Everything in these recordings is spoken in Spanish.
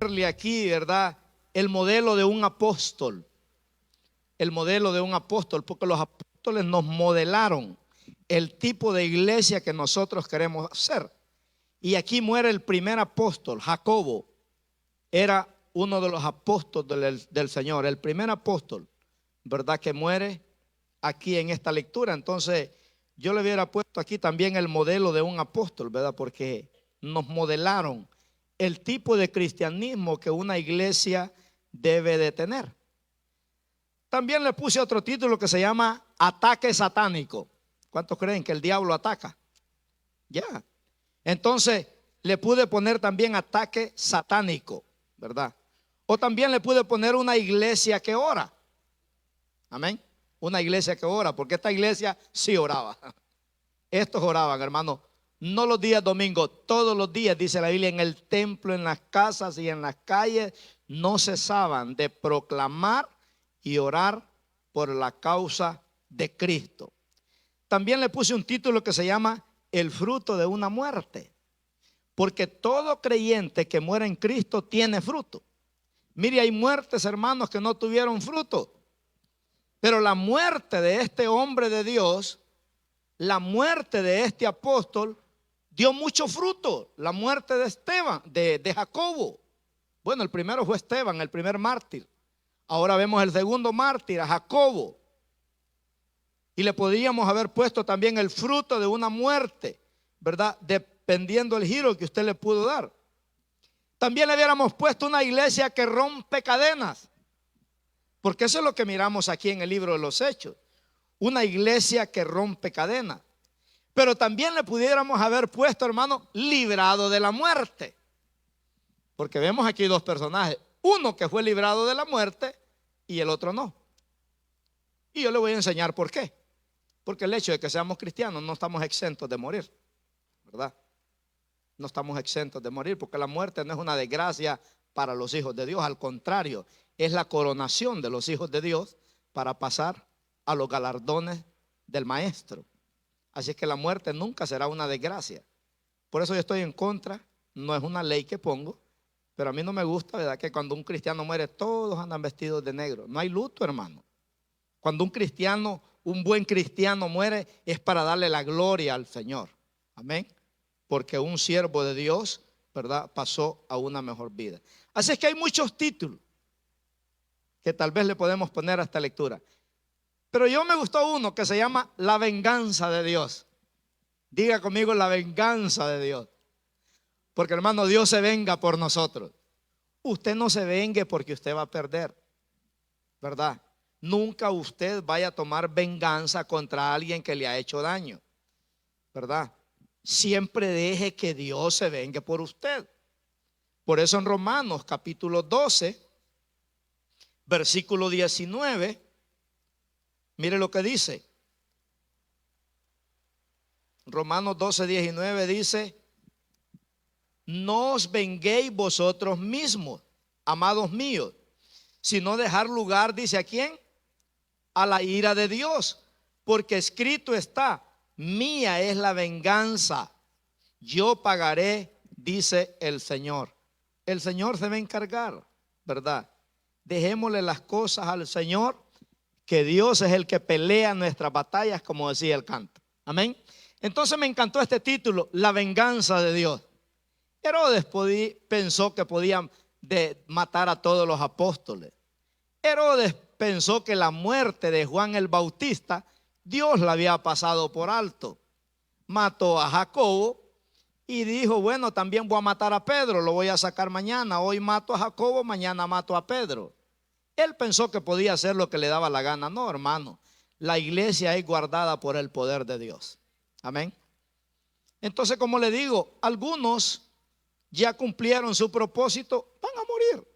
ponerle aquí, ¿verdad?, el modelo de un apóstol. El modelo de un apóstol, porque los apóstoles nos modelaron el tipo de iglesia que nosotros queremos hacer. Y aquí muere el primer apóstol, Jacobo. Era uno de los apóstoles del Señor, el primer apóstol, ¿verdad?, que muere aquí en esta lectura. Entonces yo le hubiera puesto aquí también el modelo de un apóstol, ¿verdad?, porque nos modelaron el tipo de cristianismo que una iglesia debe de tener. También le puse otro título que se llama Ataque Satánico. ¿Cuántos creen que el diablo ataca? Ya. Entonces le pude poner también ataque satánico, ¿verdad? O también le pude poner una iglesia que ora. Amén. Una iglesia que ora, porque esta iglesia sí oraba. Estos oraban, hermano, no los días domingos, todos los días, dice la Biblia, en el templo, en las casas y en las calles, no cesaban de proclamar y orar por la causa de Cristo. También le puse un título que se llama El fruto de una muerte, porque todo creyente que muere en Cristo tiene fruto. Mire, hay muertes, hermanos, que no tuvieron fruto, pero la muerte de este hombre de Dios, la muerte de este apóstol, dio mucho fruto. La muerte de Esteban, de Jacobo. Bueno, el primero fue Esteban, el primer mártir. Ahora vemos el segundo mártir, a Jacobo. Y le podríamos haber puesto también el fruto de una muerte, ¿verdad?, dependiendo del giro que usted le pudo dar. También le hubiéramos puesto una iglesia que rompe cadenas, porque eso es lo que miramos aquí en el libro de los Hechos. Una iglesia que rompe cadenas. Pero también le pudiéramos haber puesto, hermano, librado de la muerte, porque vemos aquí dos personajes. Uno que fue librado de la muerte y el otro no. Y yo le voy a enseñar por qué. Porque el hecho de que seamos cristianos no estamos exentos de morir, ¿verdad? No estamos exentos de morir, porque la muerte no es una desgracia para los hijos de Dios. Al contrario, es la coronación de los hijos de Dios para pasar a los galardones del Maestro. Así es que la muerte nunca será una desgracia. Por eso yo estoy en contra. No es una ley que pongo, pero a mí no me gusta, ¿verdad?, que cuando un cristiano muere todos andan vestidos de negro. No hay luto, hermano. Cuando un cristiano, un buen cristiano muere, es para darle la gloria al Señor. Amén. Porque un siervo de Dios, ¿verdad?, pasó a una mejor vida. Así es que hay muchos títulos que tal vez le podemos poner a esta lectura. Pero yo me gustó uno que se llama La venganza de Dios. Diga conmigo, la venganza de Dios. Porque, hermano, Dios se venga por nosotros. Usted no se vengue porque usted va a perder, ¿verdad? Nunca usted vaya a tomar venganza contra alguien que le ha hecho daño, ¿verdad? Siempre deje que Dios se vengue por usted. Por eso en Romanos capítulo 12, versículo 19, mire lo que dice. Romanos 12, 19 dice: no os venguéis vosotros mismos, amados míos, sino dejar lugar, dice, ¿a quién? A la ira de Dios, porque escrito está: mía es la venganza, yo pagaré, dice el Señor. El Señor se va a encargar, ¿verdad? Dejémosle las cosas al Señor, que Dios es el que pelea nuestras batallas, como decía el canto. Amén. Entonces me encantó este título, La venganza de Dios. Herodes pensó que podían matar a todos los apóstoles. Herodes pensó que la muerte de Juan el Bautista Dios la había pasado por alto. Mató a Jacobo y dijo: bueno, también voy a matar a Pedro, lo voy a sacar mañana. Hoy mato a Jacobo, mañana mato a Pedro. Él pensó que podía hacer lo que le daba la gana. No, hermano, la iglesia es guardada por el poder de Dios. Amén. Entonces, como le digo, algunos ya cumplieron su propósito, van a morir.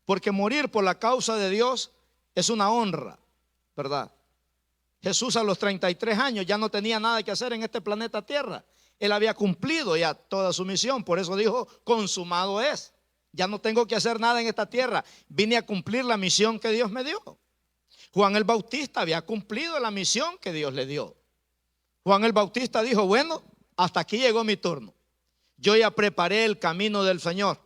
Porque morir por la causa de Dios es una honra, ¿verdad? Jesús a los 33 años ya no tenía nada que hacer en este planeta Tierra. Él había cumplido ya toda su misión. Por eso dijo: consumado es. Ya no tengo que hacer nada en esta tierra. Vine a cumplir la misión que Dios me dio. Juan el Bautista había cumplido la misión que Dios le dio. Juan el Bautista dijo: bueno, hasta aquí llegó mi turno. Yo ya preparé el camino del Señor.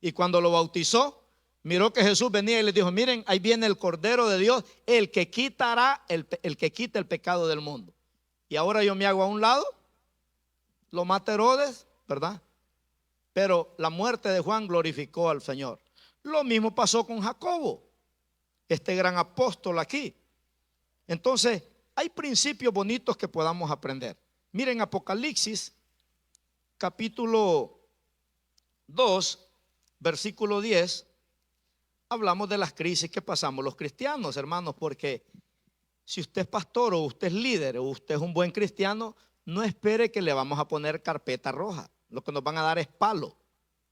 Y cuando lo bautizó, miró que Jesús venía y le dijo: miren, ahí viene el Cordero de Dios, el que quitará, el que quita el pecado del mundo. Y ahora yo me hago a un lado, lo mata Herodes, ¿verdad? Pero la muerte de Juan glorificó al Señor. Lo mismo pasó con Jacobo, este gran apóstol aquí. Entonces, hay principios bonitos que podamos aprender. Miren Apocalipsis, capítulo 2, versículo 10. Hablamos de las crisis que pasamos los cristianos, hermanos, porque si usted es pastor o usted es líder o usted es un buen cristiano, no espere que le vamos a poner carpeta roja. Lo que nos van a dar es palo,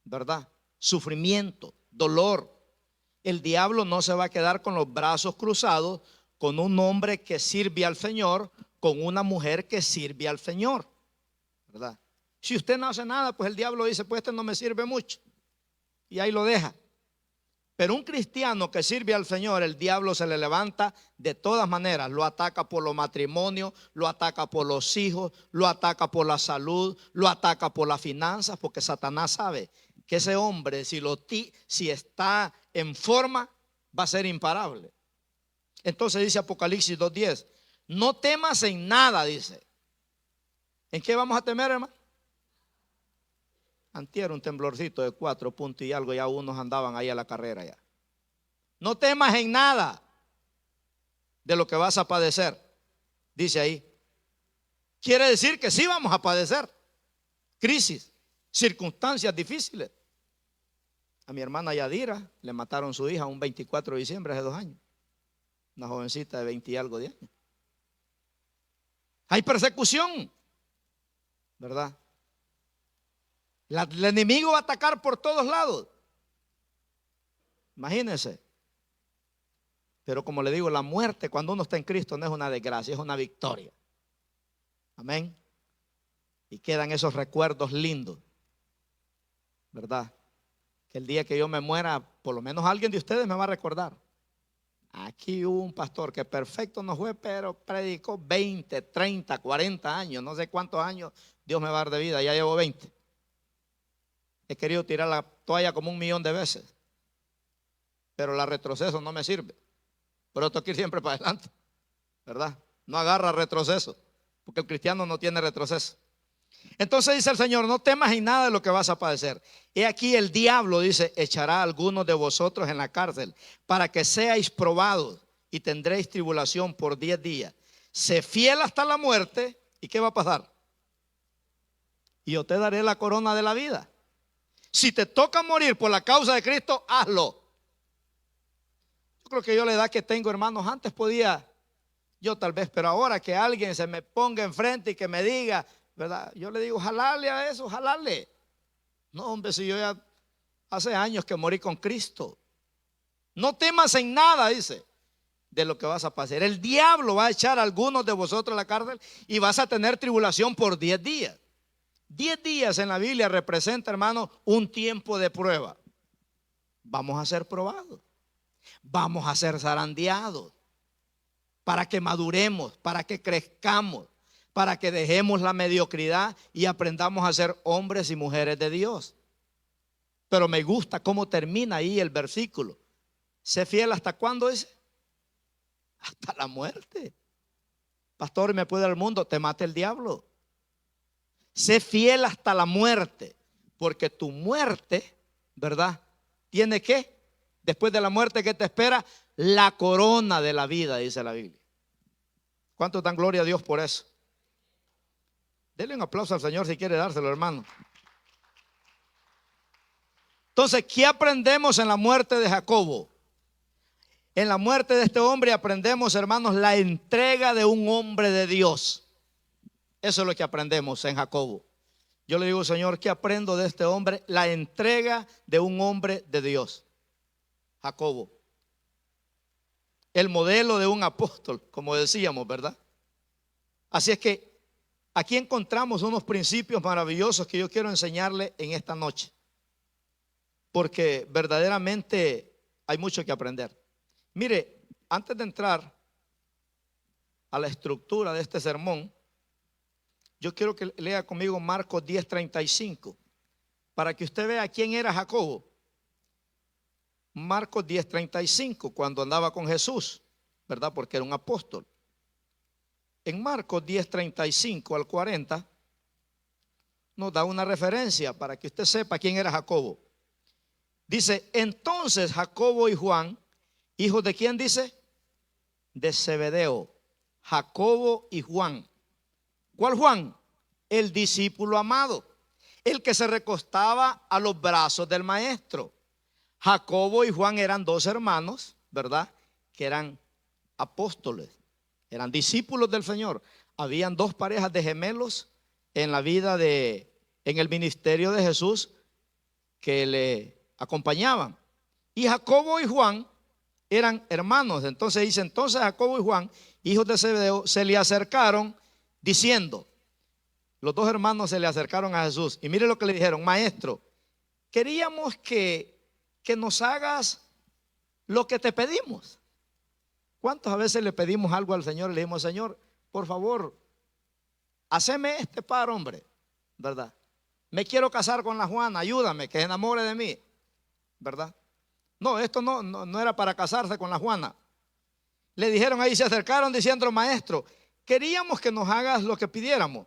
¿verdad? Sufrimiento, dolor. El diablo no se va a quedar con los brazos cruzados con un hombre que sirve al Señor, con una mujer que sirve al Señor, ¿verdad? Si usted no hace nada, pues el diablo dice: pues este no me sirve mucho, y ahí lo deja. Pero un cristiano que sirve al Señor, el diablo se le levanta de todas maneras. Lo ataca por los matrimonios, lo ataca por los hijos, lo ataca por la salud, lo ataca por las finanzas, porque Satanás sabe que ese hombre, si está en forma, va a ser imparable. Entonces dice Apocalipsis 2:10: no temas en nada, dice. ¿En qué vamos a temer, hermano? Antier un temblorcito de 4 puntos y algo, ya unos andaban ahí a la carrera ya. No temas en nada de lo que vas a padecer, dice ahí. Quiere decir que sí vamos a padecer crisis, circunstancias difíciles. A mi hermana Yadira le mataron su hija un 24 de diciembre hace 2 años. Una jovencita de 20 y algo de años. Hay persecución, ¿verdad? El enemigo va a atacar por todos lados. Imagínense. Pero como le digo, la muerte cuando uno está en Cristo no es una desgracia, es una victoria. Amén. Y quedan esos recuerdos lindos, ¿verdad? Que el día que yo me muera, por lo menos alguien de ustedes me va a recordar. Aquí hubo un pastor que perfecto no fue, pero predicó 20, 30, 40 años, no sé cuántos años Dios me va a dar de vida, ya llevo 20. He querido tirar la toalla como 1.000.000 de veces, pero la retroceso no me sirve. Pero tengo que ir siempre para adelante, ¿verdad? No agarra retroceso, porque el cristiano no tiene retroceso. Entonces dice el Señor: no temas en nada de lo que vas a padecer. He aquí el diablo, dice, echará a algunos de vosotros en la cárcel para que seáis probados y tendréis tribulación por 10 días. Sé fiel hasta la muerte. ¿Y qué va a pasar? Y yo te daré la corona de la vida. Si te toca morir por la causa de Cristo, hazlo. Yo creo que yo la edad que tengo, hermanos, antes podía yo tal vez, pero ahora que alguien se me ponga enfrente y que me diga, ¿verdad? Yo le digo: jalarle a eso, jalarle. No, hombre, si yo ya hace años que morí con Cristo. No temas en nada, dice, de lo que vas a pasar. El diablo va a echar a algunos de vosotros a la cárcel y vas a tener tribulación por 10 días. 10 días en la Biblia representa, hermano, un tiempo de prueba. Vamos a ser probados, vamos a ser zarandeados, para que maduremos, para que crezcamos, para que dejemos la mediocridad y aprendamos a ser hombres y mujeres de Dios. Pero me gusta cómo termina ahí el versículo. Sé fiel hasta cuándo dice. Hasta la muerte. Pastor, me puede al mundo, te mate el diablo. Sé fiel hasta la muerte, porque tu muerte, ¿verdad? ¿Tiene qué? Después de la muerte, ¿qué te espera? La corona de la vida, dice la Biblia. ¿Cuánto dan gloria a Dios por eso? Denle un aplauso al Señor si quiere dárselo, hermano. Entonces, ¿qué aprendemos en la muerte de Jacobo? En la muerte de este hombre aprendemos, hermanos, la entrega de un hombre de Dios. Eso es lo que aprendemos en Jacobo. Yo le digo: Señor, ¿qué aprendo de este hombre? La entrega de un hombre de Dios. Jacobo. El modelo de un apóstol, como decíamos, ¿verdad? Así es que aquí encontramos unos principios maravillosos que yo quiero enseñarle en esta noche, porque verdaderamente hay mucho que aprender. Mire, antes de entrar a la estructura de este sermón, yo quiero que lea conmigo Marcos 10:35, para que usted vea quién era Jacobo. Marcos 10:35, cuando andaba con Jesús, ¿verdad? Porque era un apóstol. En Marcos 10:35 al 40 nos da una referencia para que usted sepa quién era Jacobo. Dice, entonces Jacobo y Juan, hijos de quién dice? De Zebedeo. Jacobo y Juan. ¿Cuál Juan? El discípulo amado, el que se recostaba a los brazos del maestro. Jacobo y Juan eran dos hermanos, ¿verdad? Que eran apóstoles, eran discípulos del Señor. Habían dos parejas de gemelos en la vida en el ministerio de Jesús que le acompañaban. Y Jacobo y Juan eran hermanos. Entonces dice, entonces Jacobo y Juan, hijos de Zebedeo, se le acercaron diciendo, los dos hermanos se le acercaron a Jesús y mire lo que le dijeron, maestro, queríamos que nos hagas lo que te pedimos. ¿Cuántas a veces le pedimos algo al Señor y le dijimos, Señor, por favor, haceme este par, hombre, ¿verdad? Me quiero casar con la Juana, ayúdame, que se enamore de mí, ¿verdad? No, esto no era para casarse con la Juana. Le dijeron ahí, se acercaron diciendo, maestro, queríamos que nos hagas lo que pidiéramos.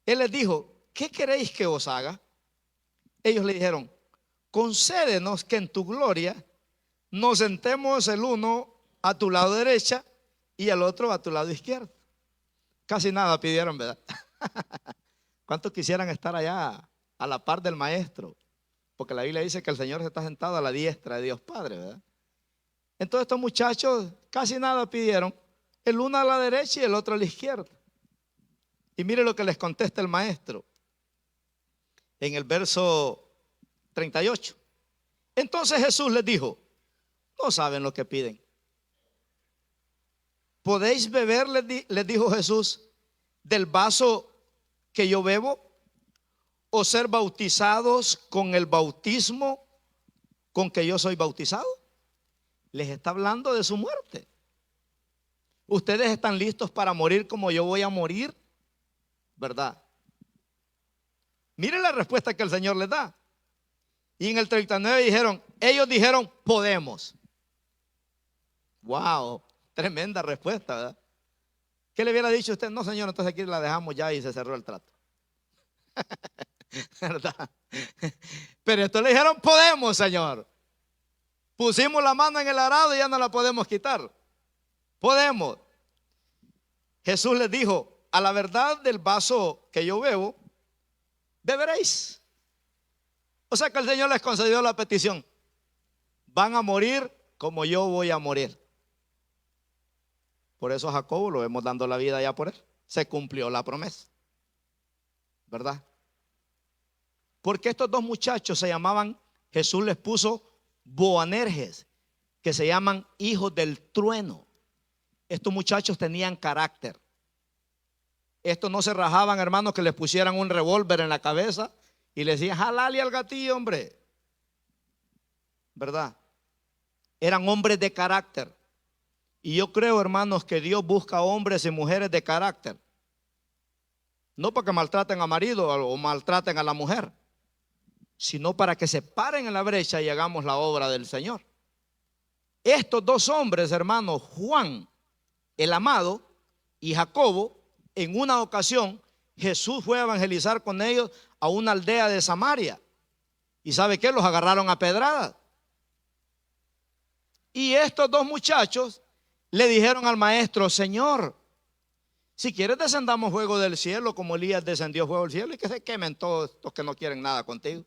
Él les dijo, ¿qué queréis que os haga? Ellos le dijeron, concédenos que en tu gloria nos sentemos el uno a tu lado derecha y el otro a tu lado izquierdo. Casi nada pidieron, ¿verdad? ¿Cuántos quisieran estar allá a la par del maestro? Porque la Biblia dice que el Señor se está sentado a la diestra de Dios Padre, ¿verdad? Entonces estos muchachos casi nada pidieron, el uno a la derecha y el otro a la izquierda. Y mire lo que les contesta el maestro en el verso 38. Entonces Jesús les dijo, no saben lo que piden. ¿Podéis beber, les dijo Jesús, del vaso que yo bebo? ¿O ser bautizados con el bautismo con que yo soy bautizado? Les está hablando de su muerte. ¿Ustedes están listos para morir como yo voy a morir? ¿Verdad? Miren la respuesta que el Señor les da. Y en el 39 ellos dijeron, podemos. Wow, tremenda respuesta, ¿verdad? ¿Qué le hubiera dicho usted? No, Señor, entonces aquí la dejamos ya y se cerró el trato. ¿Verdad? Pero estos le dijeron, podemos, Señor. Pusimos la mano en el arado y ya no la podemos quitar. Podemos. Jesús les dijo, a la verdad del vaso que yo bebo, beberéis. O sea que el Señor les concedió la petición. Van a morir como yo voy a morir. Por eso a Jacobo lo vemos dando la vida ya por él. Se cumplió la promesa, ¿verdad? Porque estos dos muchachos se llamaban, Jesús les puso Boanerges, que se llaman hijos del trueno. Estos muchachos tenían carácter. Estos no se rajaban, hermanos, que les pusieran un revólver en la cabeza y les decían, jalale al gatillo, hombre. ¿Verdad? Eran hombres de carácter. Y yo creo, hermanos, que Dios busca hombres y mujeres de carácter. No para que maltraten a marido o maltraten a la mujer, sino para que se paren en la brecha y hagamos la obra del Señor. Estos dos hombres, hermanos, Juan, el amado, y Jacobo, en una ocasión, Jesús fue a evangelizar con ellos a una aldea de Samaria. ¿Y sabe qué? Los agarraron a pedradas. Y estos dos muchachos le dijeron al maestro, Señor, si quieres descendamos fuego del cielo como Elías descendió fuego del cielo y que se quemen todos estos que no quieren nada contigo.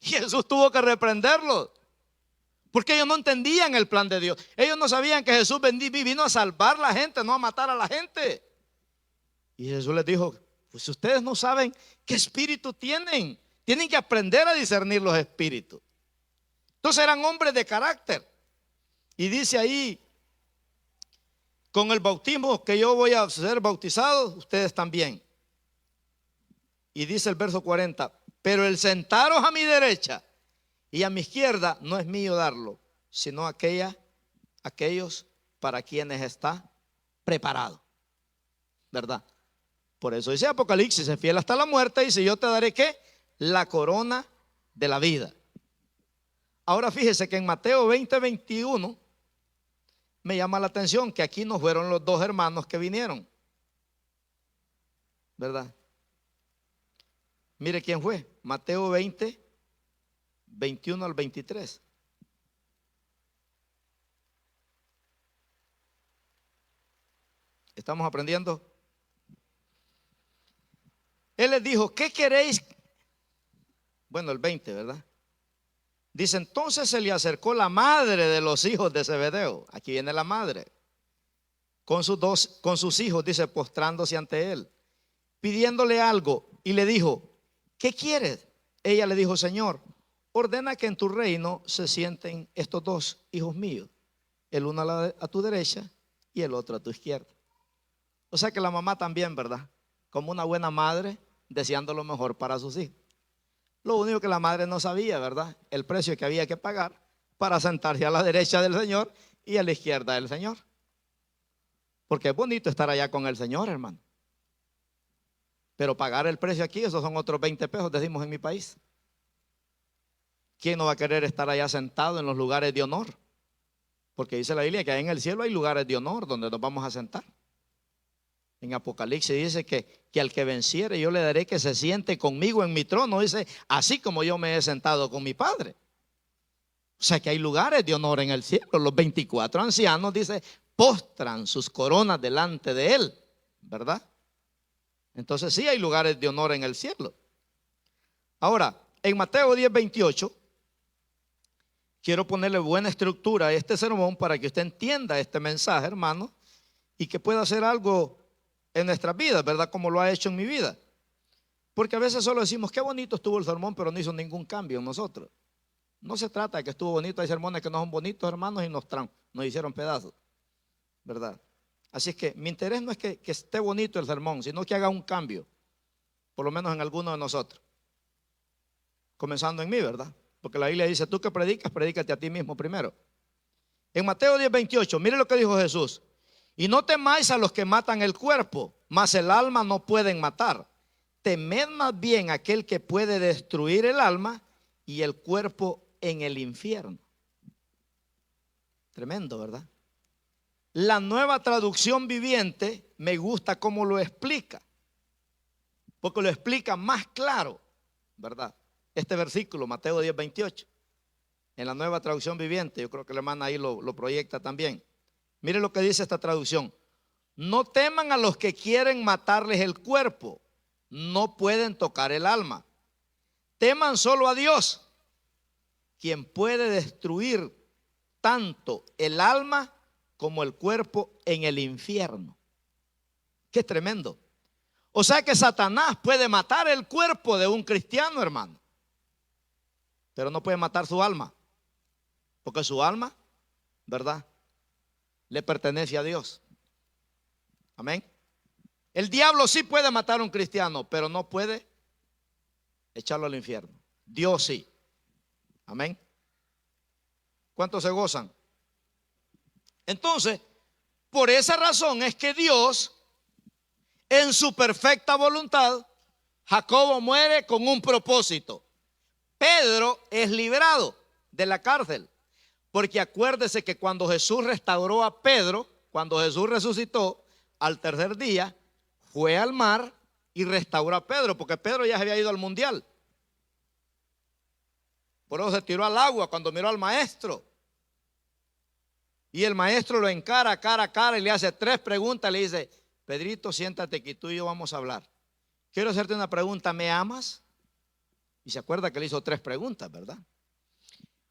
Y Jesús tuvo que reprenderlos porque ellos no entendían el plan de Dios. Ellos no sabían que Jesús vino a salvar a la gente, no a matar a la gente. Y Jesús les dijo, pues ustedes no saben qué espíritu tienen. Tienen que aprender a discernir los espíritus. Entonces eran hombres de carácter. Y dice ahí, con el bautismo que yo voy a ser bautizado, ustedes también. Y dice el verso 40, pero el sentaros a mi derecha y a mi izquierda no es mío darlo, sino aquellos para quienes está preparado. ¿Verdad? Por eso dice Apocalipsis, sé fiel hasta la muerte, y si yo te daré ¿qué? La corona de la vida. Ahora fíjese que en Mateo 20:21 me llama la atención que aquí no fueron los dos hermanos que vinieron, ¿verdad? Mire quién fue. Mateo 20:21 al 23. ¿Estamos aprendiendo? Él les dijo, ¿qué queréis? Bueno, el 20, ¿verdad? Dice, entonces se le acercó la madre de los hijos de Zebedeo. Aquí viene la madre. Con sus hijos, dice, postrándose ante él, pidiéndole algo. Y le dijo, ¿qué quieres? Ella le dijo, Señor, ordena que en tu reino se sienten estos dos hijos míos, el uno a tu derecha y el otro a tu izquierda. O sea que la mamá también, ¿verdad? Como una buena madre, deseando lo mejor para sus hijos. Lo único que la madre no sabía, ¿verdad? El precio que había que pagar para sentarse a la derecha del Señor y a la izquierda del Señor. Porque es bonito estar allá con el Señor, hermano. Pero pagar el precio aquí, esos son otros 20 pesos, decimos en mi país. ¿Quién no va a querer estar allá sentado en los lugares de honor? Porque dice la Biblia que en el cielo hay lugares de honor donde nos vamos a sentar. En Apocalipsis dice que al que venciere yo le daré que se siente conmigo en mi trono. Dice, así como yo me he sentado con mi Padre. O sea que hay lugares de honor en el cielo. Los 24 ancianos, dice, postran sus coronas delante de él, ¿verdad? Entonces sí hay lugares de honor en el cielo. Ahora, en Mateo 10:28, quiero ponerle buena estructura a este sermón para que usted entienda este mensaje, hermano, y que pueda hacer algo en nuestras vidas, ¿verdad? Como lo ha hecho en mi vida. Porque a veces solo decimos, qué bonito estuvo el sermón, pero no hizo ningún cambio en nosotros. No se trata de que estuvo bonito, hay sermones que no son bonitos, hermanos, y nos hicieron pedazos, ¿verdad? Así es que mi interés no es que esté bonito el sermón, sino que haga un cambio, por lo menos en alguno de nosotros. Comenzando en mí, ¿verdad? Porque la Biblia dice, tú que predicas, predícate a ti mismo primero. En Mateo 10:28, mire lo que dijo Jesús. Y no temáis a los que matan el cuerpo, mas el alma no pueden matar. Temed más bien a aquel que puede destruir el alma y el cuerpo en el infierno. Tremendo, ¿verdad? La Nueva Traducción Viviente me gusta cómo lo explica, porque lo explica más claro, ¿verdad? Este versículo, Mateo 10:28, en la Nueva Traducción Viviente, yo creo que la hermana ahí lo proyecta también. Mire lo que dice esta traducción. No teman a los que quieren matarles el cuerpo, no pueden tocar el alma. Teman solo a Dios, quien puede destruir tanto el alma como el cuerpo en el infierno. Qué tremendo. O sea que Satanás puede matar el cuerpo de un cristiano, hermano, pero no puede matar su alma, porque su alma, ¿verdad?, le pertenece a Dios. Amén. El diablo sí puede matar a un cristiano, pero no puede echarlo al infierno. Dios sí. Amén. ¿Cuántos se gozan? Entonces, por esa razón es que Dios, en su perfecta voluntad, Jacobo muere con un propósito. Pedro es liberado de la cárcel. Porque acuérdese que cuando Jesús restauró a Pedro, cuando Jesús resucitó, al tercer día, fue al mar y restauró a Pedro, porque Pedro ya se había ido al mundial. Por eso se tiró al agua cuando miró al maestro. Y el maestro lo encara cara a cara y le hace 3 preguntas. Le dice, Pedrito, siéntate que tú y yo vamos a hablar. Quiero hacerte una pregunta, ¿me amas? Y se acuerda que le hizo 3 preguntas, ¿verdad?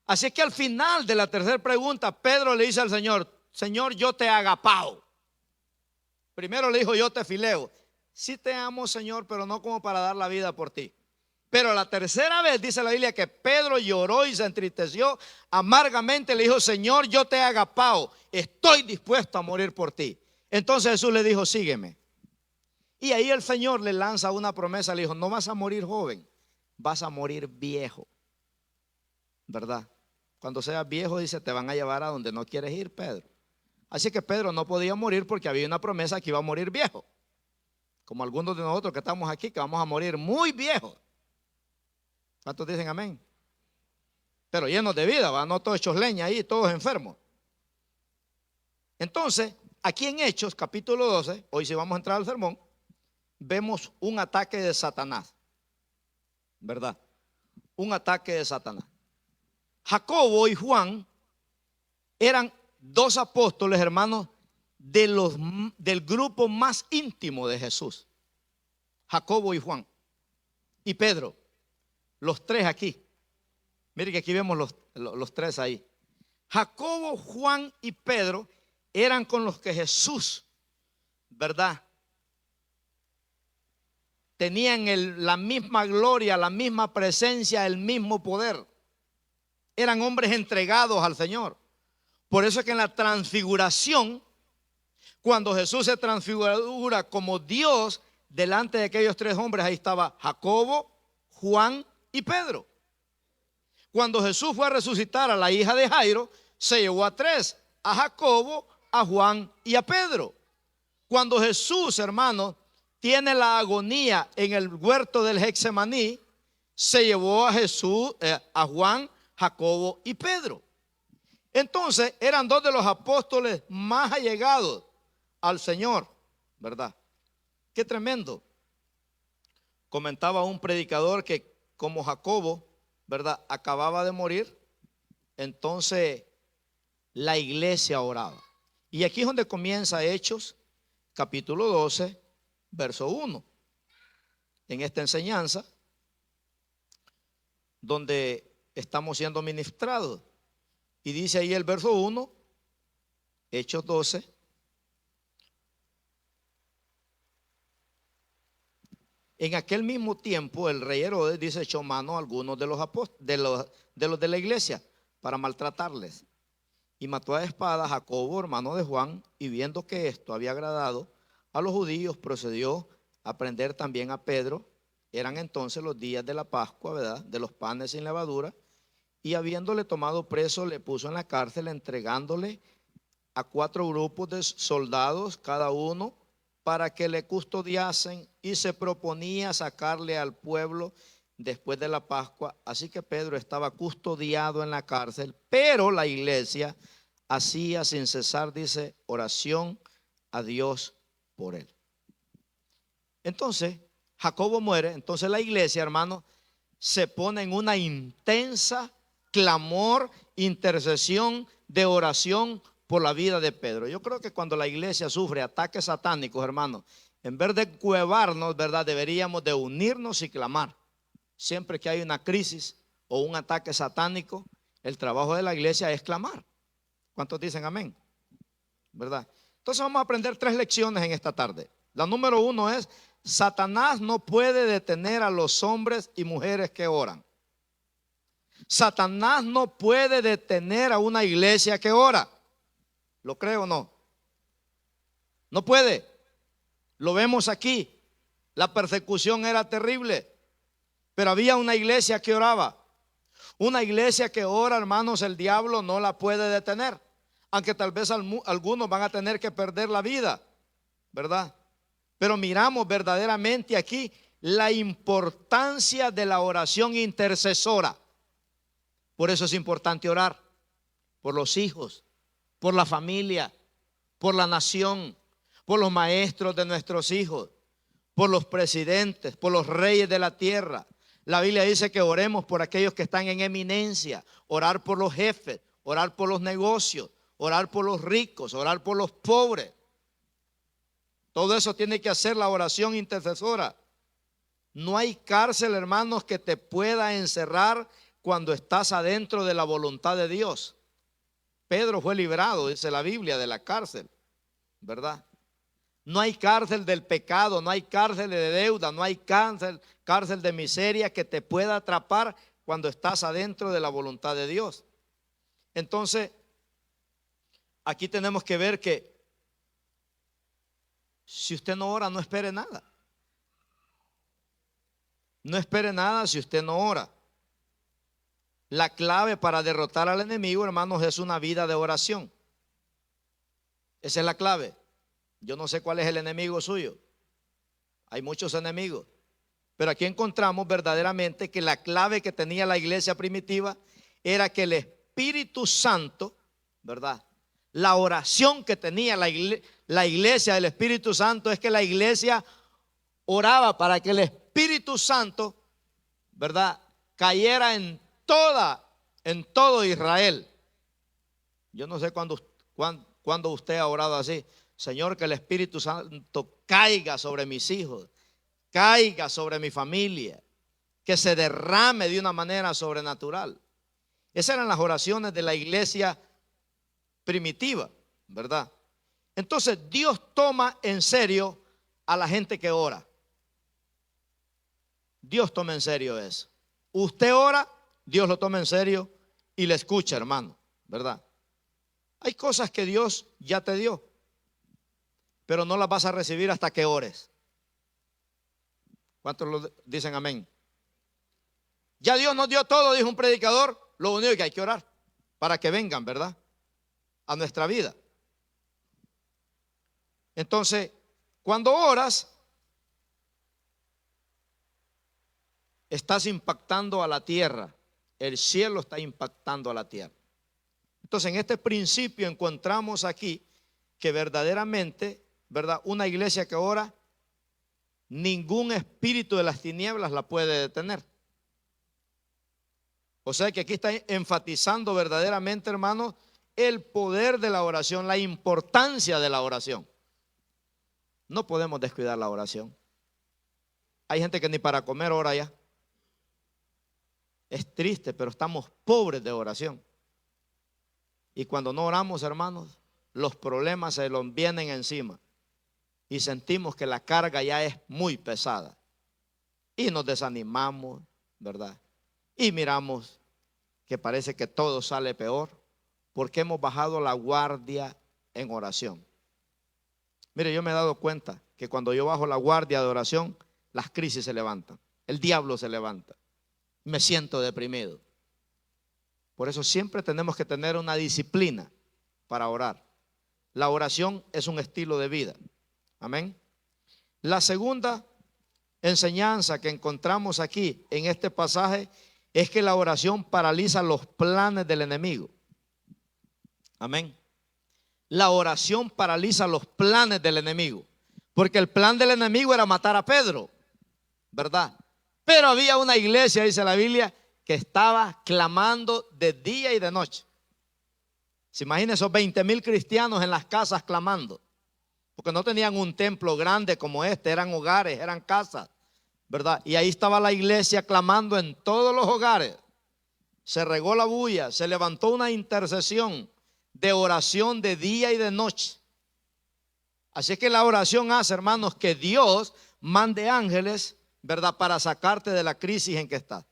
Así que al final de la tercera pregunta, Pedro le dice al Señor, Señor, yo te agapao. Primero le dijo, yo te fileo. Sí te amo, Señor, pero no como para dar la vida por ti. Pero la tercera vez dice la Biblia que Pedro lloró y se entristeció amargamente. Le dijo, Señor, yo te agapao, estoy dispuesto a morir por ti. Entonces Jesús le dijo, sígueme. Y ahí el Señor le lanza una promesa. Le dijo, no vas a morir joven, vas a morir viejo, ¿verdad? Cuando seas viejo, dice, te van a llevar a donde no quieres ir, Pedro. Así que Pedro no podía morir porque había una promesa que iba a morir viejo. Como algunos de nosotros que estamos aquí, que vamos a morir muy viejos. ¿Cuántos dicen amén? pero llenos de vida, ¿va? No todos hechos leña ahí, todos enfermos. Entonces, aquí en Hechos, capítulo 12, hoy sí vamos a entrar al sermón, vemos un ataque de Satanás, ¿verdad? Un ataque de Satanás. Jacobo y Juan eran dos apóstoles, hermanos, del grupo más íntimo de Jesús. Jacobo y Juan y Pedro, los tres aquí. Mire que aquí vemos los tres ahí. Jacobo, Juan y Pedro eran con los que Jesús, ¿verdad?, tenían la misma gloria, la misma presencia, el mismo poder. Eran hombres entregados al Señor. Por eso es que en la transfiguración, cuando Jesús se transfigura como Dios delante de aquellos tres hombres, ahí estaba Jacobo, Juan y Pedro. Cuando Jesús fue a resucitar a la hija de Jairo, se llevó a tres: a Jacobo, a Juan y a Pedro. Cuando Jesús, hermanos, tiene la agonía en el huerto del Getsemaní, se llevó a Jesús, a Juan, Jacobo y Pedro. Entonces eran dos de los apóstoles más allegados al Señor, ¿verdad? Qué tremendo. Comentaba un predicador que como Jacobo, ¿verdad?, acababa de morir, entonces la iglesia oraba. Y aquí es donde comienza Hechos, capítulo 12, verso 1. En esta enseñanza, donde estamos siendo ministrados. Y dice ahí el verso 1, Hechos 12. En aquel mismo tiempo el rey Herodes, dice, echó mano a algunos de los apóstoles, de la iglesia, para maltratarles. Y mató a espada a Jacobo, hermano de Juan, y viendo que esto había agradado a los judíos, procedió a prender también a Pedro. Eran entonces los días de la Pascua, ¿verdad?, de los panes sin levadura. Y habiéndole tomado preso, le puso en la cárcel, entregándole a 4 grupos de soldados cada uno, para que le custodiasen, y se proponía sacarle al pueblo después de la Pascua. Así que Pedro estaba custodiado en la cárcel, pero la iglesia hacía sin cesar, dice, oración a Dios por él. Entonces Jacobo muere. Entonces la iglesia, hermano, se pone en una intensa clamor, intercesión de oración por la vida de Pedro. Yo creo que cuando la iglesia sufre ataques satánicos, hermano, en vez de cuevarnos, ¿verdad?, deberíamos de unirnos y clamar. Siempre que hay una crisis o un ataque satánico, el trabajo de la iglesia es clamar. ¿Cuántos dicen amén? ¿Verdad? Entonces vamos a aprender 3 lecciones en esta tarde. La número 1 es: Satanás no puede detener a los hombres y mujeres que oran. Satanás no puede detener a una iglesia que ora. ¿Lo cree o no? No puede. Lo vemos aquí. La persecución era terrible, pero había una iglesia que oraba. Una iglesia que ora, hermanos, el diablo no la puede detener, aunque tal vez algunos van a tener que perder la vida, ¿verdad? Pero miramos verdaderamente aquí la importancia de la oración intercesora. Por eso es importante orar por los hijos, por la familia, por la nación, por los maestros de nuestros hijos, por los presidentes, por los reyes de la tierra. La Biblia dice que oremos por aquellos que están en eminencia, orar por los jefes, orar por los negocios, orar por los ricos, orar por los pobres. Todo eso tiene que hacer la oración intercesora. No hay cárcel, hermanos, que te pueda encerrar cuando estás adentro de la voluntad de Dios. Pedro fue librado, dice la Biblia, de la cárcel, ¿verdad? No hay cárcel del pecado, no hay cárcel de deuda, no hay cárcel de miseria que te pueda atrapar cuando estás adentro de la voluntad de Dios. Entonces, aquí tenemos que ver que si usted no ora, no espere nada. No espere nada si usted no ora. La clave para derrotar al enemigo, hermanos, es una vida de oración. Esa es la clave. Yo no sé cuál es el enemigo suyo. Hay muchos enemigos. Pero aquí encontramos verdaderamente que la clave que tenía la iglesia primitiva era que el Espíritu Santo, ¿verdad? La oración que tenía la iglesia del Espíritu Santo es que la iglesia oraba para que el Espíritu Santo, ¿verdad?, cayera en todo Israel. Yo no sé cuándo usted ha orado así: Señor, que el Espíritu Santo caiga sobre mis hijos, caiga sobre mi familia, que se derrame de una manera sobrenatural. Esas eran las oraciones de la iglesia primitiva, ¿verdad? Entonces Dios toma en serio a la gente que ora. Dios toma en serio eso. Usted ora, Dios lo toma en serio y le escucha, hermano, ¿verdad? Hay cosas que Dios ya te dio, pero no las vas a recibir hasta que ores. ¿Cuántos lo dicen amén? Ya Dios nos dio todo, dijo un predicador. Lo único que hay que orar para que vengan, ¿verdad?, a nuestra vida. Entonces, cuando oras, estás impactando a la tierra. El cielo está impactando a la tierra. Entonces, en este principio encontramos aquí que verdaderamente, ¿verdad?, una iglesia que ora, ningún espíritu de las tinieblas la puede detener. O sea que aquí está enfatizando verdaderamente, hermanos, el poder de la oración, la importancia de la oración. No podemos descuidar la oración. Hay gente que ni para comer ora ya. Es triste, pero estamos pobres de oración. Y cuando no oramos, hermanos, los problemas se nos vienen encima y sentimos que la carga ya es muy pesada y nos desanimamos, ¿verdad? Y miramos que parece que todo sale peor porque hemos bajado la guardia en oración. Mire, yo me he dado cuenta que cuando yo bajo la guardia de oración, las crisis se levantan, el diablo se levanta, me siento deprimido. Por eso siempre tenemos que tener una disciplina para orar. La oración es un estilo de vida. Amén. La segunda enseñanza que encontramos aquí en este pasaje es que la oración paraliza los planes del enemigo. Amén. La oración paraliza los planes del enemigo, porque el plan del enemigo era matar a Pedro, ¿verdad? Pero había una iglesia, dice la Biblia, que estaba clamando de día y de noche. Se imagina esos 20,000 cristianos en las casas clamando, porque no tenían un templo grande como este, eran hogares, eran casas, ¿verdad? Y ahí estaba la iglesia clamando en todos los hogares. Se regó la bulla, se levantó una intercesión de oración de día y de noche. Así que la oración hace, hermanos, que Dios mande ángeles, ¿verdad?, para sacarte de la crisis en que estás.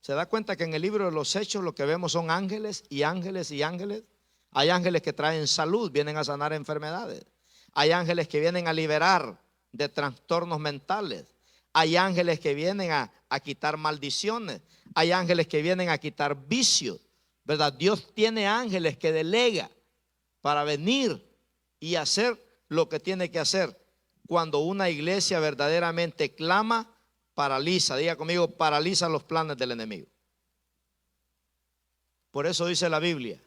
¿Se da cuenta que en el libro de los Hechos lo que vemos son ángeles y ángeles y ángeles? Hay ángeles que traen salud, vienen a sanar enfermedades. Hay ángeles que vienen a liberar de trastornos mentales. Hay ángeles que vienen a quitar maldiciones. Hay ángeles que vienen a quitar vicios, ¿verdad? Dios tiene ángeles que delega para venir y hacer lo que tiene que hacer. Cuando una iglesia verdaderamente clama, paraliza, diga conmigo, paraliza los planes del enemigo. Por eso dice la Biblia,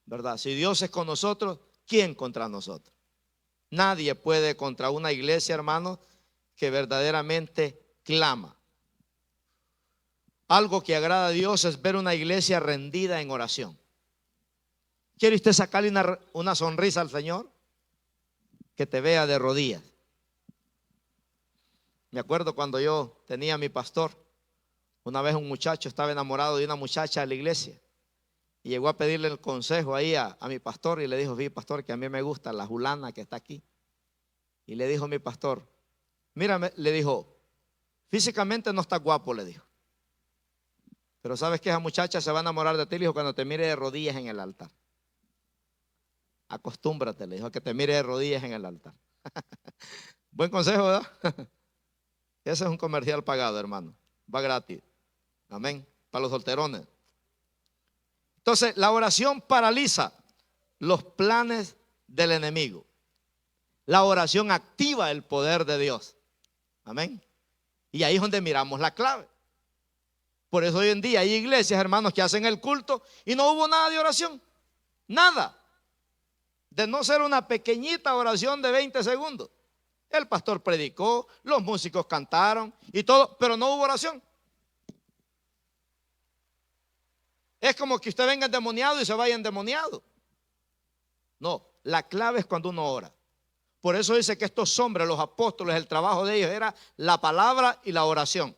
¿verdad? Si Dios es con nosotros, ¿quién contra nosotros? Nadie puede contra una iglesia, hermano, que verdaderamente clama. Algo que agrada a Dios es ver una iglesia rendida en oración. ¿Quiere usted sacarle una sonrisa al Señor? Que te vea de rodillas. Me acuerdo cuando yo tenía a mi pastor, una vez un muchacho estaba enamorado de una muchacha de la iglesia y llegó a pedirle el consejo ahí a mi pastor y le dijo: sí, pastor, que a mí me gusta la fulana que está aquí. Y le dijo mi pastor: mírame, le dijo, físicamente no está guapo, le dijo, pero sabes que esa muchacha se va a enamorar de ti, le dijo, cuando te mire de rodillas en el altar. Acostúmbrate, le dijo, a que te mire de rodillas en el altar. Buen consejo, ¿verdad? Ese es un comercial pagado, hermano. Va gratis. Amén. Para los solterones. Entonces, la oración paraliza los planes del enemigo. La oración activa el poder de Dios. Amén. Y ahí es donde miramos la clave. Por eso hoy en día hay iglesias, hermanos, que hacen el culto y no hubo nada de oración. Nada. De no ser una pequeñita oración de 20 segundos. El pastor predicó, los músicos cantaron y todo, pero no hubo oración. Es como que usted venga endemoniado y se vaya endemoniado. No, la clave es cuando uno ora. Por eso dice que estos hombres, los apóstoles, el trabajo de ellos era la palabra y la oración.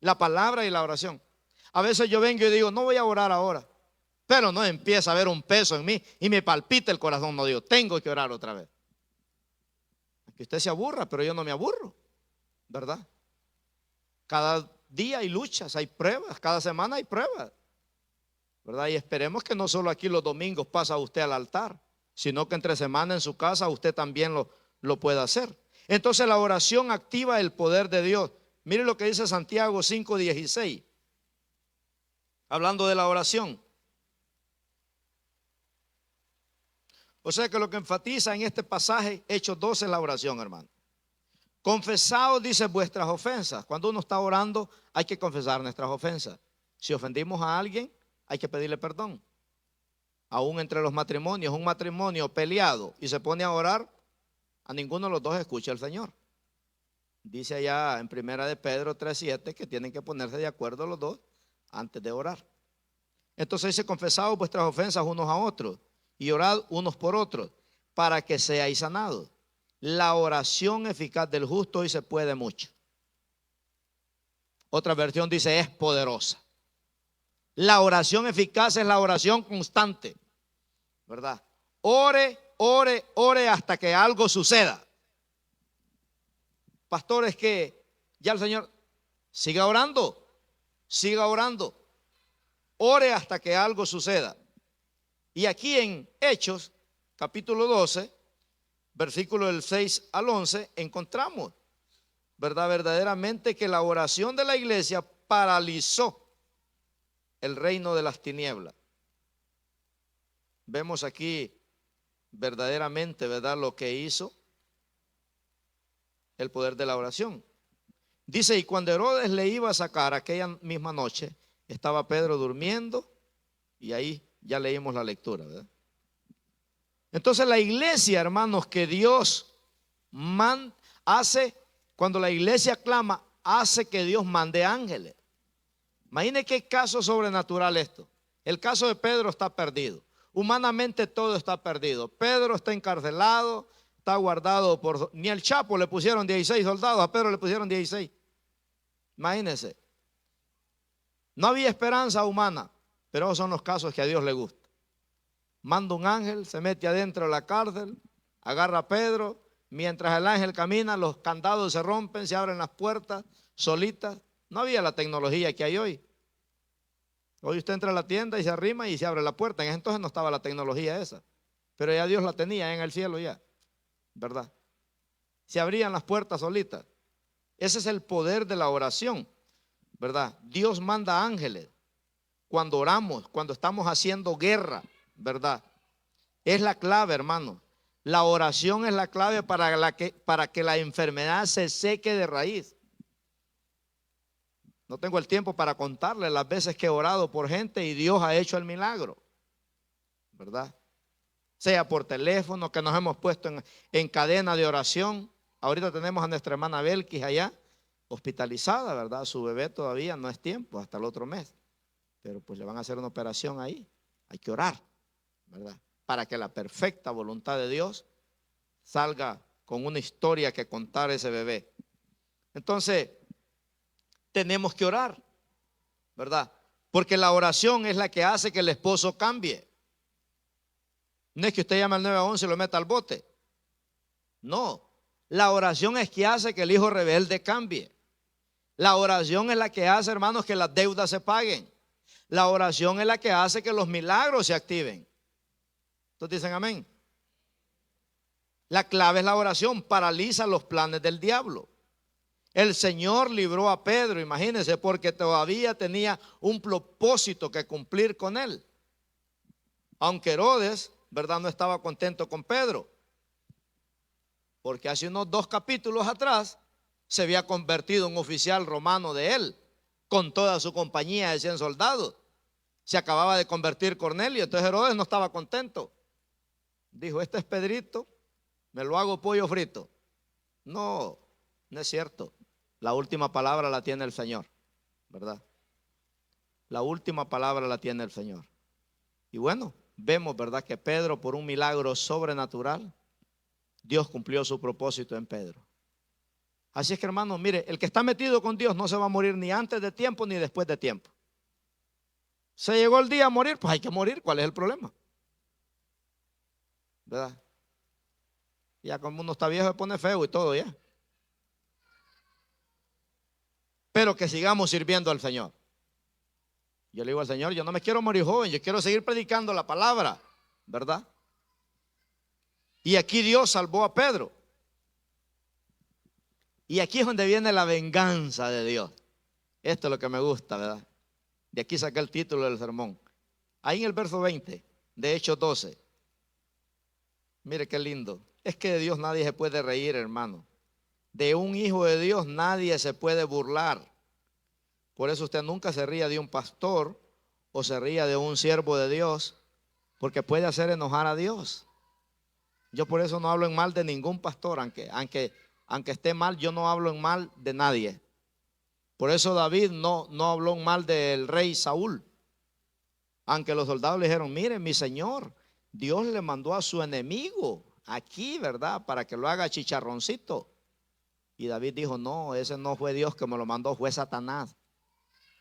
La palabra y la oración. A veces yo vengo y digo, no voy a orar ahora. Pero no empieza a haber un peso en mí y me palpita el corazón. No digo, tengo que orar otra vez. Que usted se aburra, pero yo no me aburro, ¿verdad? Cada día hay luchas, hay pruebas, cada semana hay pruebas, ¿verdad? Y esperemos que no solo aquí los domingos pasa usted al altar, sino que entre semana en su casa usted también lo pueda hacer. Entonces la oración activa el poder de Dios. Mire lo que dice Santiago 5:16, hablando de la oración. O sea que lo que enfatiza en este pasaje, Hechos 12, es la oración, hermano. Confesaos, dice, vuestras ofensas. Cuando uno está orando, hay que confesar nuestras ofensas. Si ofendimos a alguien, hay que pedirle perdón. Aún entre los matrimonios, un matrimonio peleado y se pone a orar, a ninguno de los dos escucha al Señor. Dice allá en primera de Pedro 3:7 que tienen que ponerse de acuerdo los dos antes de orar. Entonces dice, confesaos vuestras ofensas unos a otros y orad unos por otros para que seáis sanados. La oración eficaz del justo hoy se puede mucho. Otra versión dice es poderosa. La oración eficaz es la oración constante, ¿verdad? Ore, ore, ore hasta que algo suceda. Pastor, es que ya el Señor siga orando, siga orando. Ore hasta que algo suceda. Y aquí en Hechos, capítulo 12, versículo del 6 al 11, encontramos, ¿verdad? Verdaderamente que la oración de la iglesia paralizó el reino de las tinieblas. Vemos aquí verdaderamente, ¿verdad?, lo que hizo el poder de la oración. Dice, y cuando Herodes le iba a sacar aquella misma noche, estaba Pedro durmiendo, y ahí ya leímos la lectura, ¿verdad? Entonces la iglesia, hermanos, que Dios hace, cuando la iglesia clama, hace que Dios mande ángeles. Imagine qué caso sobrenatural esto. El caso de Pedro está perdido. Humanamente todo está perdido. Pedro está encarcelado, está guardado por... Ni al Chapo le pusieron 16 soldados, a Pedro le pusieron 16. Imagínense. No había esperanza humana, pero esos son los casos que a Dios le gusta. Manda un ángel, se mete adentro de la cárcel, agarra a Pedro. Mientras el ángel camina, los candados se rompen, se abren las puertas solitas. No había la tecnología que hay hoy. Hoy usted entra a la tienda y se arrima y se abre la puerta. En ese entonces no estaba la tecnología esa, pero ya Dios la tenía en el cielo ya, ¿verdad? Se abrían las puertas solitas. Ese es el poder de la oración, ¿verdad? Dios manda ángeles cuando oramos, cuando estamos haciendo guerra, ¿verdad? Es la clave, hermano. La oración es la clave para que la enfermedad se seque de raíz. No tengo el tiempo para contarle las veces que he orado por gente y Dios ha hecho el milagro, ¿verdad? Sea por teléfono, que nos hemos puesto en cadena de oración. Ahorita tenemos a nuestra hermana Belkis allá, hospitalizada, ¿verdad? Su bebé todavía no es tiempo, hasta el otro mes. Pero pues le van a hacer una operación ahí. Hay que orar, ¿verdad? Para que la perfecta voluntad de Dios salga con una historia que contar ese bebé. Entonces, tenemos que orar, ¿verdad? Porque la oración es la que hace que el esposo cambie. No es que usted llame al 911 y lo meta al bote. No, la oración es que hace que el hijo rebelde cambie. La oración es la que hace, hermanos, que las deudas se paguen. La oración es la que hace que los milagros se activen. Entonces dicen amén. La clave es la oración, paraliza los planes del diablo. El Señor libró a Pedro, imagínense, porque todavía tenía un propósito que cumplir con él. Aunque Herodes, ¿verdad?, no estaba contento con Pedro, porque hace unos 2 capítulos atrás se había convertido en oficial romano de él. con toda su compañía de 100 soldados. Se acababa de convertir Cornelio, entonces Herodes no estaba contento. Dijo, este es Pedrito, me lo hago pollo frito. No, no es cierto. La última palabra la tiene el Señor, ¿verdad? La última palabra la tiene el Señor. Y bueno, vemos, ¿verdad?, que Pedro, por un milagro sobrenatural, Dios cumplió su propósito en Pedro. Así es que, hermano, mire, el que está metido con Dios no se va a morir ni antes de tiempo ni después de tiempo. Se llegó el día a morir, pues hay que morir. ¿Cuál es el problema? ¿Verdad? Ya como uno está viejo se pone feo y todo ya. Pero que sigamos sirviendo al Señor. Yo le digo al Señor, yo no me quiero morir joven, yo quiero seguir predicando la palabra, ¿verdad? Y aquí Dios salvó a Pedro. Y aquí es donde viene la venganza de Dios. Esto es lo que me gusta, ¿verdad? De aquí saqué el título del sermón. Ahí en el verso 20 de Hechos 12. Mire qué lindo. Es que de Dios nadie se puede reír, hermano. De un hijo de Dios nadie se puede burlar. Por eso usted nunca se ría de un pastor o se ría de un siervo de Dios, porque puede hacer enojar a Dios. Yo por eso no hablo en mal de ningún pastor, aunque esté mal, yo no hablo en mal de nadie. Por eso David no habló en mal del rey Saúl. Aunque los soldados le dijeron, miren, mi señor, Dios le mandó a su enemigo aquí, ¿verdad?, para que lo haga chicharroncito. Y David dijo, no, ese no fue Dios que me lo mandó, fue Satanás,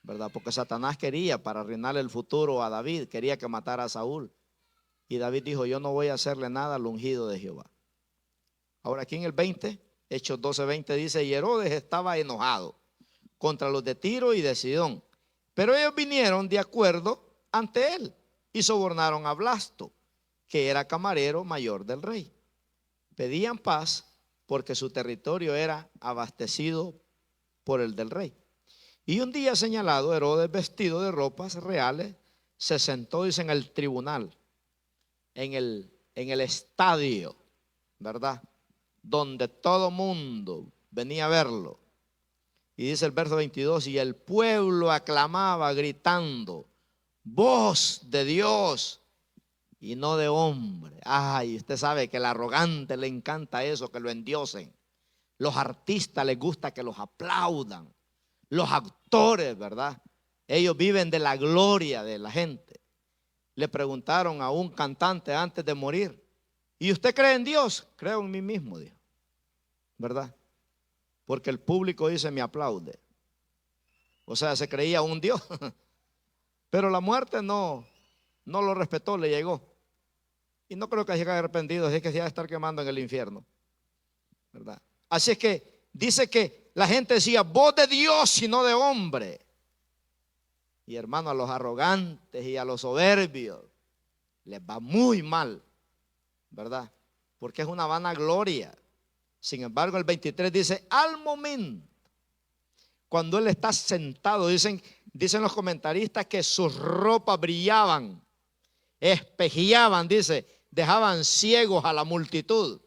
¿verdad? Porque Satanás quería, para arruinar el futuro a David, quería que matara a Saúl. Y David dijo, yo no voy a hacerle nada al ungido de Jehová. Ahora aquí en el 20, Hechos 12:20 dice, y Herodes estaba enojado contra los de Tiro y de Sidón, pero ellos vinieron de acuerdo ante él y sobornaron a Blasto, que era camarero mayor del rey. Pedían paz porque su territorio era abastecido por el del rey. Y un día señalado, Herodes, vestido de ropas reales, se sentó, dice, en el tribunal, en el estadio, ¿verdad?, donde todo mundo venía a verlo. Y dice el verso 22, y el pueblo aclamaba gritando, voz de Dios y no de hombre. Ay, usted sabe que al arrogante le encanta eso, que lo endiosen. Los artistas les gusta que los aplaudan. Los actores, ¿verdad? Ellos viven de la gloria de la gente. Le preguntaron a un cantante antes de morir, ¿y usted cree en Dios? Creo en mí mismo, dijo, ¿verdad? Porque el público dice, me aplaude. O sea, se creía un Dios. Pero la muerte no lo respetó, le llegó. Y no creo que haya arrepentido, así que se va a estar quemando en el infierno, ¿verdad? Así es que dice que la gente decía, voz de Dios y no de hombre. Y hermano, a los arrogantes y a los soberbios les va muy mal, ¿verdad? Porque es una vanagloria. Sin embargo, el 23 dice, al momento, cuando él está sentado, dicen los comentaristas que sus ropas brillaban, espejeaban, dice, dejaban ciegos a la multitud.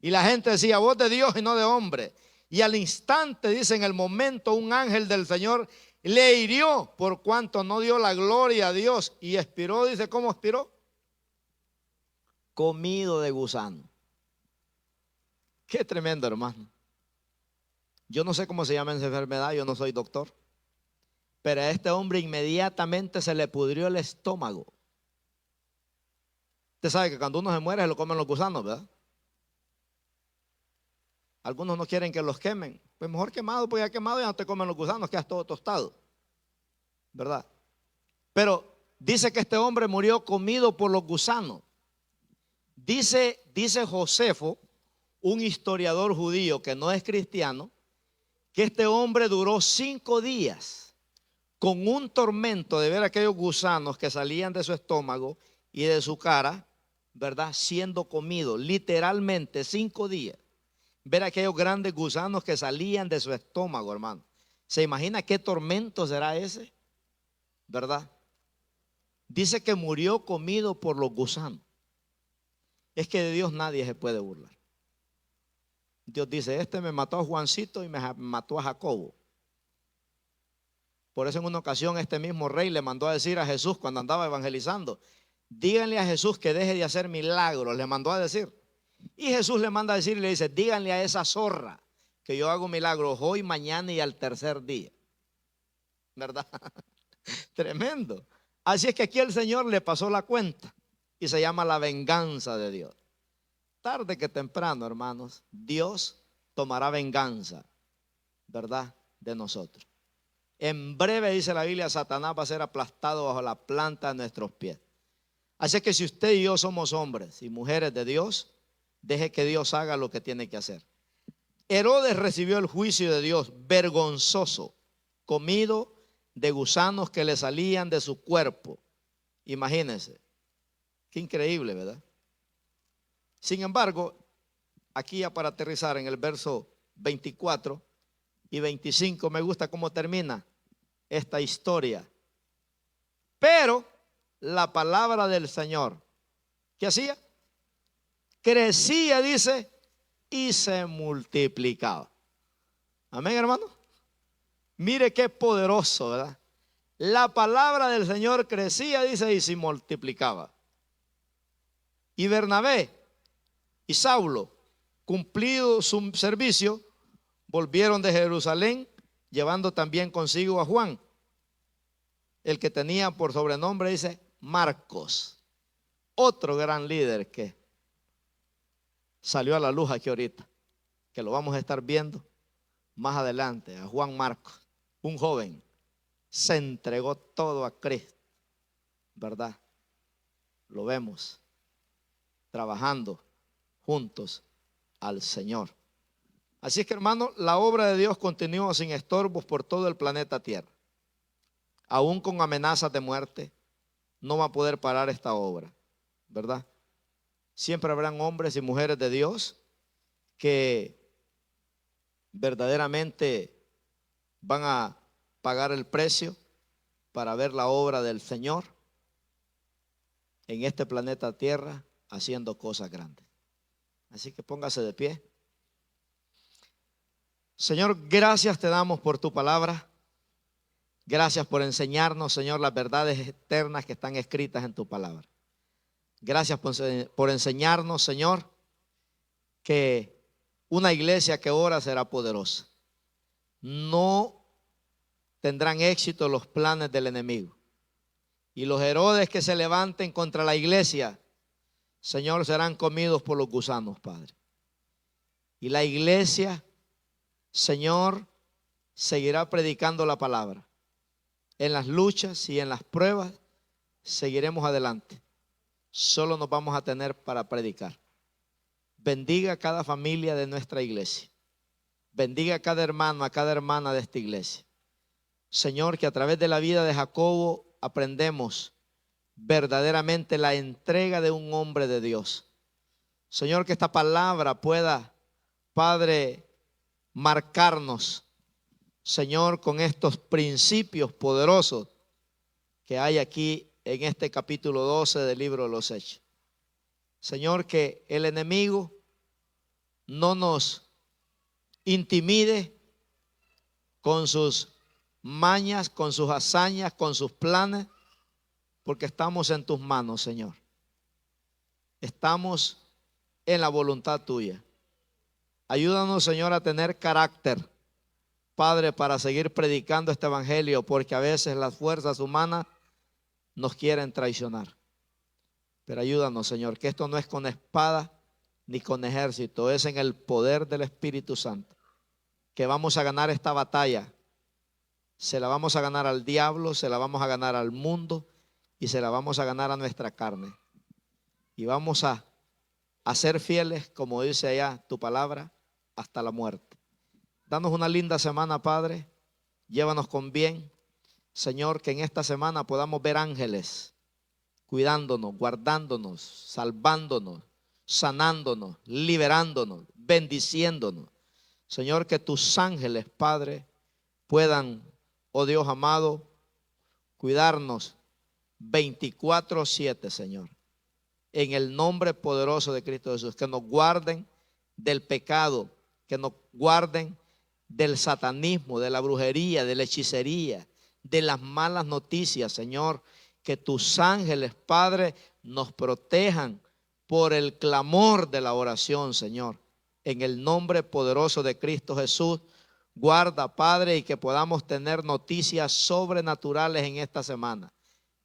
Y la gente decía, voz de Dios y no de hombre. Y al instante, dice, en el momento, un ángel del Señor le hirió por cuanto no dio la gloria a Dios. Y expiró, dice, ¿cómo expiró? Comido de gusano. Qué tremendo, hermano. Yo no sé cómo se llama esa enfermedad, yo no soy doctor. Pero a este hombre inmediatamente se le pudrió el estómago. Usted sabe que cuando uno se muere se lo comen los gusanos, ¿verdad? Algunos no quieren que los quemen. Pues mejor quemado, pues ya quemado ya no te comen los gusanos, quedas todo tostado, ¿verdad? Pero dice que este hombre murió comido por los gusanos. Dice Josefo, un historiador judío que no es cristiano, que este hombre duró 5 días con un tormento de ver aquellos gusanos que salían de su estómago y de su cara, ¿verdad?, siendo comido, literalmente 5 días. Ver aquellos grandes gusanos que salían de su estómago, hermano. ¿Se imagina qué tormento será ese? ¿Verdad? Dice que murió comido por los gusanos. Es que de Dios nadie se puede burlar. Dios dice, este me mató a Juancito y me mató a Jacobo. Por eso en una ocasión este mismo rey le mandó a decir a Jesús cuando andaba evangelizando: díganle a Jesús que deje de hacer milagros, le mandó a decir. Y Jesús le manda a decir y le dice: díganle a esa zorra que yo hago milagros hoy, mañana y al tercer día. ¿Verdad? Tremendo. Así es que aquí el Señor le pasó la cuenta y se llama la venganza de Dios. Tarde que temprano, hermanos, Dios tomará venganza, ¿verdad?, de nosotros. En breve, dice la Biblia, Satanás va a ser aplastado bajo la planta de nuestros pies. Así que si usted y yo somos hombres y mujeres de Dios, deje que Dios haga lo que tiene que hacer. Herodes recibió el juicio de Dios vergonzoso, comido de gusanos que le salían de su cuerpo. Imagínense, qué increíble, ¿verdad? Sin embargo, aquí ya para aterrizar en el verso 24 y 25, me gusta cómo termina esta historia. Pero la palabra del Señor, ¿qué hacía? Crecía, dice, y se multiplicaba. Amén, hermano. Mire qué poderoso, ¿verdad? La palabra del Señor crecía, dice, y se multiplicaba. Y Bernabé y Saulo, cumplido su servicio, volvieron de Jerusalén, llevando también consigo a Juan, el que tenía por sobrenombre, dice, Marcos, otro gran líder que salió a la luz aquí ahorita, que lo vamos a estar viendo más adelante, a Juan Marcos, un joven, se entregó todo a Cristo, ¿verdad? Lo vemos trabajando juntos al Señor. Así es que, hermano, la obra de Dios continúa sin estorbos por todo el planeta Tierra. Aún con amenazas de muerte, no va a poder parar esta obra, ¿verdad? Siempre habrán hombres y mujeres de Dios que verdaderamente van a pagar el precio para ver la obra del Señor en este planeta Tierra haciendo cosas grandes. Así que póngase de pie. Señor, gracias te damos por tu palabra. Gracias por enseñarnos, Señor, las verdades eternas que están escritas en tu palabra. Gracias por enseñarnos, Señor, que una iglesia que ora será poderosa. No tendrán éxito los planes del enemigo. Y los Herodes que se levanten contra la iglesia, Señor, serán comidos por los gusanos, Padre. Y la iglesia, Señor, seguirá predicando la palabra. En las luchas y en las pruebas seguiremos adelante. Solo nos vamos a tener para predicar. Bendiga a cada familia de nuestra iglesia. Bendiga a cada hermano, a cada hermana de esta iglesia. Señor, que a través de la vida de Jacobo aprendemos verdaderamente la entrega de un hombre de Dios. Señor, que esta palabra pueda, Padre, marcarnos, Señor, con estos principios poderosos que hay aquí en este capítulo 12 del libro de los Hechos. Señor, que el enemigo no nos intimide con sus mañas, con sus hazañas, con sus planes, porque estamos en tus manos, Señor. Estamos en la voluntad tuya. Ayúdanos, Señor, a tener carácter, Padre, para seguir predicando este evangelio, porque a veces las fuerzas humanas nos quieren traicionar. Pero ayúdanos, Señor, que esto no es con espada ni con ejército, es en el poder del Espíritu Santo, que vamos a ganar esta batalla. Se la vamos a ganar al diablo, se la vamos a ganar al mundo y se la vamos a ganar a nuestra carne. Y vamos a ser fieles, como dice allá tu palabra, hasta la muerte. Danos una linda semana, Padre. Llévanos con bien. Señor, que en esta semana podamos ver ángeles cuidándonos, guardándonos, salvándonos, sanándonos, liberándonos, bendiciéndonos. Señor, que tus ángeles, Padre, puedan, oh Dios amado, cuidarnos 24/7, Señor. En el nombre poderoso de Cristo Jesús, que nos guarden del pecado, que nos guarden del satanismo, de la brujería, de la hechicería, de las malas noticias, Señor. Que tus ángeles, Padre, nos protejan por el clamor de la oración, Señor. En el nombre poderoso de Cristo Jesús, guarda, Padre, y que podamos tener noticias sobrenaturales en esta semana.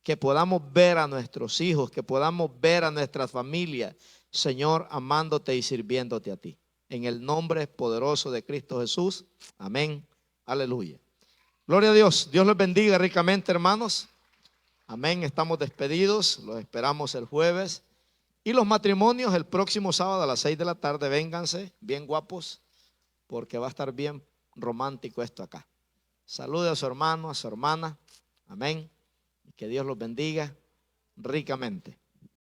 Que podamos ver a nuestros hijos, que podamos ver a nuestras familias, Señor, amándote y sirviéndote a ti. En el nombre poderoso de Cristo Jesús. Amén. Aleluya. Gloria a Dios. Dios les bendiga ricamente, hermanos. Amén. Estamos despedidos. Los esperamos el jueves. Y los matrimonios el próximo sábado a las 6 de la tarde. Vénganse bien guapos, porque va a estar bien romántico esto acá. Salude a su hermano, a su hermana. Amén. Que Dios los bendiga ricamente.